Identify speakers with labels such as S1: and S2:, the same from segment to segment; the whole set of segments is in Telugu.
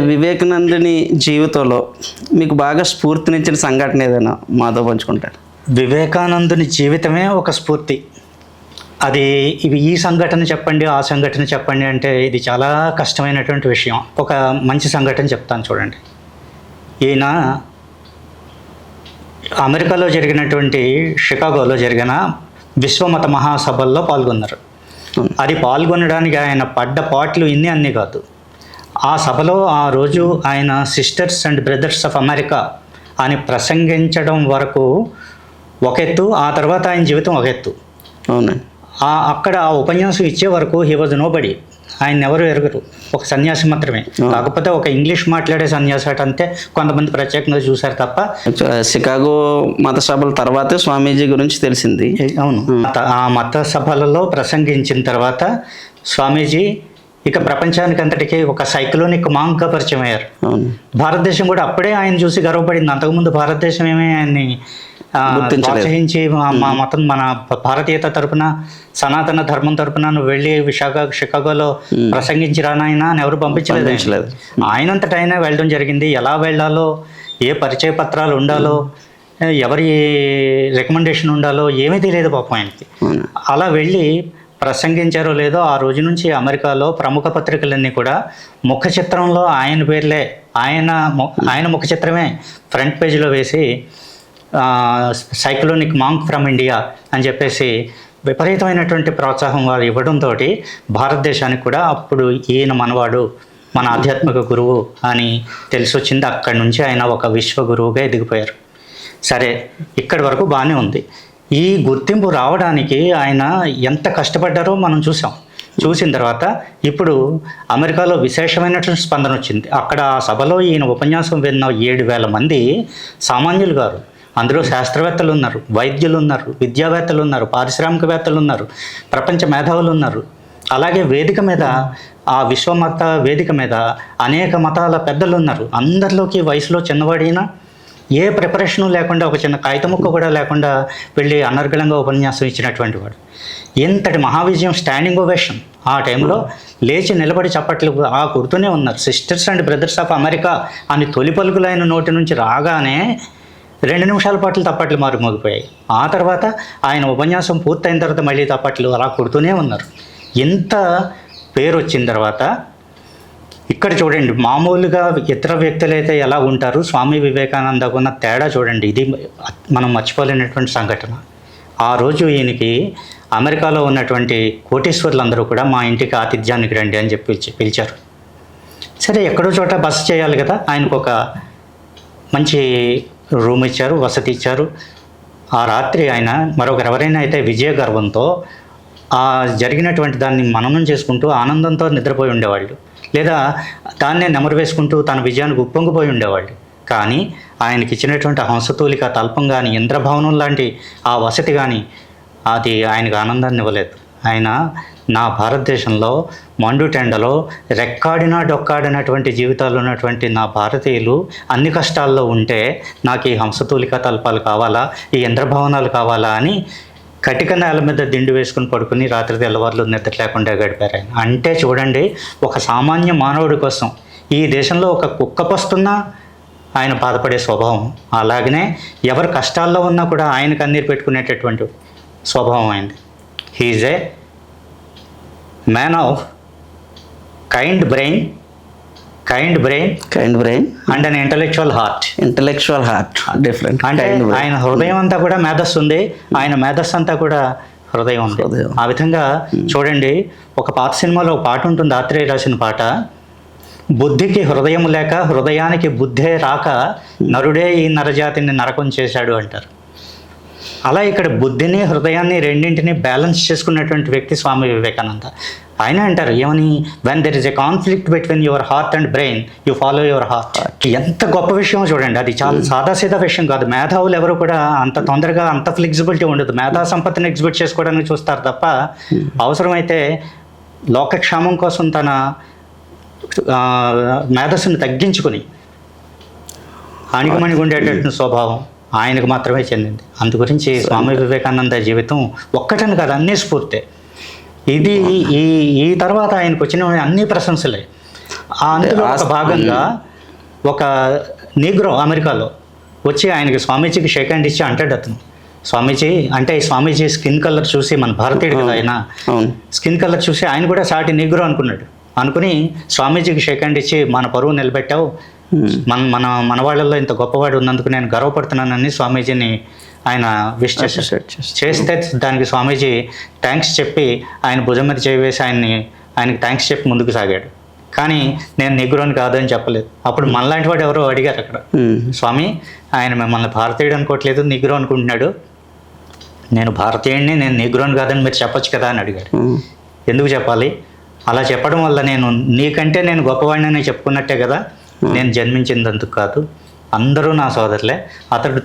S1: వివేకానందుని జీవితంలో మీకు బాగా స్ఫూర్తినిచ్చిన సంఘటన ఏదైనా మాతో పంచుకుంటారు?
S2: వివేకానందుని జీవితమే ఒక స్ఫూర్తి. అది ఈ సంఘటన చెప్పండి, ఆ సంఘటన చెప్పండి అంటే ఇది చాలా కష్టమైనటువంటి విషయం. ఒక మంచి సంఘటన చెప్తాను చూడండి. ఈయన అమెరికాలో జరిగినటువంటి షికాగోలో జరిగిన విశ్వమత మహాసభల్లో పాల్గొన్నారు. అది పాల్గొనడానికి ఆయన పడ్డ పాటలు అన్నీ కాదు. ఆ సభలో ఆ రోజు ఆయన sisters and brothers of America అని ప్రసంగించడం వరకు ఒక ఎత్తు, ఆ తర్వాత ఆయన జీవితం ఒక ఎత్తు.
S1: అవునండి.
S2: అక్కడ ఆ ఉపన్యాసం ఇచ్చే వరకు హీ వాజ్ నోబడి. ఆయన ఎవరు ఎరగరు, ఒక సన్యాసి మాత్రమే. కాకపోతే ఒక ఇంగ్లీష్ మాట్లాడే సన్యాసి అంటే కొంతమంది ప్రత్యేకంగా చూశారు తప్ప.
S1: షికాగో మత సభల తర్వాతే స్వామీజీ గురించి తెలిసింది.
S2: అవును. ఆ మత సభలలో ప్రసంగించిన తర్వాత స్వామీజీ ఇక ప్రపంచానికి అంతటికీ ఒక సైక్లోనిక్ మాంగ్గా పరిచయం అయ్యారు. భారతదేశం కూడా అప్పుడే ఆయన చూసి గర్వపడింది. అంతకుముందు భారతదేశం ఏమీ ఆయన్ని ప్రోత్సహించి మా మతం, మన భారతీయత తరపున, సనాతన ధర్మం తరపున నువ్వు వెళ్ళి షికాగోలో ప్రసంగించిరానాయన అని ఎవరు పంపించలేదు. ఆయనంతటా ఆయన వెళ్ళడం జరిగింది. ఎలా వెళ్ళాలో, ఏ పరిచయ పత్రాలు ఉండాలో, ఎవరి రికమెండేషన్ ఉండాలో ఏమీ తెలియదు పాపం ఆయనకి. అలా వెళ్ళి ప్రసంగించారో లేదో ఆ రోజు నుంచి అమెరికాలో ప్రముఖ పత్రికలన్నీ కూడా ముఖ చిత్రంలో ఆయన పేర్లే, ఆయన ముఖ చిత్రమే ఫ్రంట్ పేజీలో వేసి సైక్లోనిక్ మాంక్ ఫ్రమ్ ఇండియా అని చెప్పేసి విపరీతమైనటువంటి ప్రోత్సాహం వారు ఇవ్వడంతో భారతదేశానికి కూడా అప్పుడు ఈయన మనవాడు, మన ఆధ్యాత్మిక గురువు అని తెలిసి వచ్చింది. అక్కడి నుంచి ఆయన ఒక విశ్వ గురువుగా ఎదిగిపోయారు. సరే, ఇక్కడి వరకు బాగానే ఉంది. ఈ గుర్తింపు రావడానికి ఆయన ఎంత కష్టపడ్డారో మనం చూసిన తర్వాత ఇప్పుడు అమెరికాలో విశేషమైనటువంటి స్పందన వచ్చింది. అక్కడ ఆ సభలో ఈయన ఉపన్యాసం విన్న 7,000 మంది సామాన్యులు గారు. అందులో శాస్త్రవేత్తలు ఉన్నారు, వైద్యులు ఉన్నారు, విద్యావేత్తలు ఉన్నారు, పారిశ్రామికవేత్తలు ఉన్నారు, ప్రపంచ మేధావులు ఉన్నారు. అలాగే వేదిక మీద, ఆ విశ్వమత వేదిక మీద అనేక మతాల పెద్దలు ఉన్నారు. అందరిలోకి వయసులో చిన్నవాడైనా ఏ ప్రిపరేషను లేకుండా, ఒక చిన్న కాగితం ముక్క కూడా లేకుండా వెళ్ళి అనర్గళంగా ఉపన్యాసం ఇచ్చినటువంటి వాడు. ఎంతటి మహావిజయం, స్టాండింగ్ ఓవేషన్. ఆ టైంలో లేచి నిలబడి చప్పట్లు కొడుతూనే ఉన్నారు. Sisters and brothers of America అని తొలి పలుకులైన నోటి నుంచి రాగానే 2 నిమిషాల పాటు తప్పట్లు మారుమోగిపోయాయి. ఆ తర్వాత ఆయన ఉపన్యాసం పూర్తయిన తర్వాత మళ్ళీ తప్పట్లు అలా కొడుతూనే ఉన్నారు. ఎంత పేరు వచ్చిన తర్వాత ఇక్కడ చూడండి, మామూలుగా ఇతర వ్యక్తులైతే ఎలా ఉంటారు, స్వామి వివేకానందకు ఉన్న తేడా చూడండి. ఇది మనం మర్చిపోలేనటువంటి సంఘటన. ఆ రోజు ఈయనకి అమెరికాలో ఉన్నటువంటి కోటీశ్వరులందరూ కూడా మా ఇంటికి ఆతిథ్యానికి రండి అని చెప్పి పిలిచారు. సరే, ఎక్కడో చోట బస చేయాలి కదా. ఆయనకు ఒక మంచి రూమ్ ఇచ్చారు, వసతి ఇచ్చారు. ఆ రాత్రి ఆయన ఎవరైనా అయితే విజయ గర్వంతో ఆ జరిగినటువంటి దాన్ని మననం చేసుకుంటూ ఆనందంతో నిద్రపోయి ఉండేవాళ్ళు, లేదా దాన్నే నెమరు వేసుకుంటూ తన విజయానికి ఉప్పొంగిపోయి ఉండేవాళ్ళు. కానీ ఆయనకి ఇచ్చినటువంటి హంసతూలిక తల్పం కానీ, ఇంద్రభవనం లాంటి ఆ వసతి కానీ అది ఆయనకు ఆనందాన్ని ఇవ్వలేదు. ఆయన నా భారతదేశంలో మండుటెండలో రెక్కాడినా డొక్కాడినటువంటి జీవితాలు ఉన్నటువంటి నా భారతీయులు అన్ని కష్టాల్లో ఉంటే నాకు ఈ హంసతూలిక తల్పాలు కావాలా, ఈ ఇంద్రభవనాలు కావాలా అని కటిక నేల మీద దిండు వేసుకుని పడుకుని రాత్రి తెల్లవారులు నిద్ర లేకుండా గడిపారు ఆయన. అంటే చూడండి, ఒక సామాన్య మానవుడి కోసం ఈ దేశంలో ఒక కుక్క పస్తున్నా ఆయన బాధపడే స్వభావం. అలాగనే ఎవరు కష్టాల్లో ఉన్నా కూడా ఆయన కన్నీరు పెట్టుకునేటటువంటి స్వభావం అయింది. He's a man of kind brain and an intellectual heart.
S1: Different.
S2: అంటే ఆయన హృదయం అంతా కూడా మేధస్సు ఉంది, ఆయన మేధస్సు అంతా కూడా హృదయం ఉంది. ఆ విధంగా చూడండి, ఒక పాత సినిమాలో ఒక పాట ఉంటుంది, ఆత్రేయ రాసిన పాట. బుద్ధికి హృదయం లేక హృదయానికి బుద్ధే రాక నరుడే ఈ నరజాతిని నరకం చేశాడు అంటారు. అలా ఇక్కడ బుద్ధిని, హృదయాన్ని రెండింటిని బ్యాలెన్స్ చేసుకున్నటువంటి వ్యక్తి స్వామి వివేకానంద. ఆయన అంటారు ఏమని, when there is a conflict between your heart and brain, you follow your heart. ఎంత గొప్ప విషయం చూడండి. అది చాలా సాదాసీదా విషయం కాదు. మేధావులు ఎవరు కూడా అంత తొందరగా అంత ఫ్లెక్సిబిలిటీ ఉండదు. మేధా సంపత్తిని ఎగ్జిబిట్ చేసుకోవడానికి చూస్తారు తప్ప అవసరమైతే లోకక్షేమం కోసం తన మేధస్సును తగ్గించుకుని అణిగిమణిగి ఉండేటటువంటి స్వభావం ఆయనకు మాత్రమే చెందింది. అందుగురించి స్వామి వివేకానంద జీవితం ఒక్కటని కాదు, అన్నీ స్ఫూర్తే. ఇది ఈ తర్వాత ఆయనకు వచ్చిన అన్ని ప్రశంసలే. అందులో ఒక భాగంగా ఒక నీగ్రో అమెరికాలో వచ్చి ఆయనకి స్వామీజీకి షేక్ హ్యాండ్ ఇచ్చి అంటాడు అతను, స్వామీజీ అంటే స్వామీజీ స్కిన్ కలర్ చూసి, మన భారతీయుడు కదా ఆయన,
S1: అవును.
S2: స్కిన్ కలర్ చూసి ఆయన కూడా సాటి నీగ్రో అనుకున్నాడు. అనుకుని స్వామీజీకి షేక్ హ్యాండ్ ఇచ్చి మన పరువు నిలబెట్టావు, మన వాళ్ళల్లో ఇంత గొప్పవాడు ఉన్నందుకు నేను గర్వపడుతున్నానని స్వామీజీని ఆయన విష్ చేస్తే దానికి స్వామీజీ థ్యాంక్స్ చెప్పి ఆయన భుజం మీద చేసి ఆయనకి థ్యాంక్స్ చెప్పి ముందుకు సాగాడు. కానీ నేను నిగ్రోని కాదని చెప్పలేదు. అప్పుడు మనలాంటి వాడు ఎవరో అడిగారు అక్కడ, స్వామి ఆయన మిమ్మల్ని భారతీయుడు అనుకోవట్లేదు, నిగ్రో అనుకుంటున్నాడు, నేను భారతీయుడిని, నేను నిగ్రోని కాదని మీరు చెప్పొచ్చు కదా అని అడిగాడు. ఎందుకు చెప్పాలి? అలా చెప్పడం వల్ల నేను నీకంటే నేను గొప్పవాడిని చెప్పుకున్నట్టే కదా, నేను జన్మించిందందుకు కాదు, అందరూ నా సోదరులే. అతడు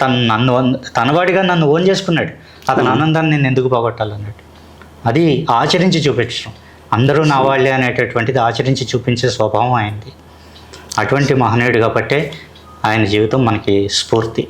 S2: తనవాడిగా నన్ను ఓన్ చేసుకున్నాడు, అతని ఆనందాన్ని నేను ఎందుకు పోగొట్టాలన్నాడు. అది ఆచరించి చూపించడం, అందరూ నా వాళ్ళే అనేటటువంటిది ఆచరించి చూపించే స్వభావం ఆయనది. అటువంటి మహనీయుడు కాబట్టే ఆయన జీవితం మనకి స్ఫూర్తి.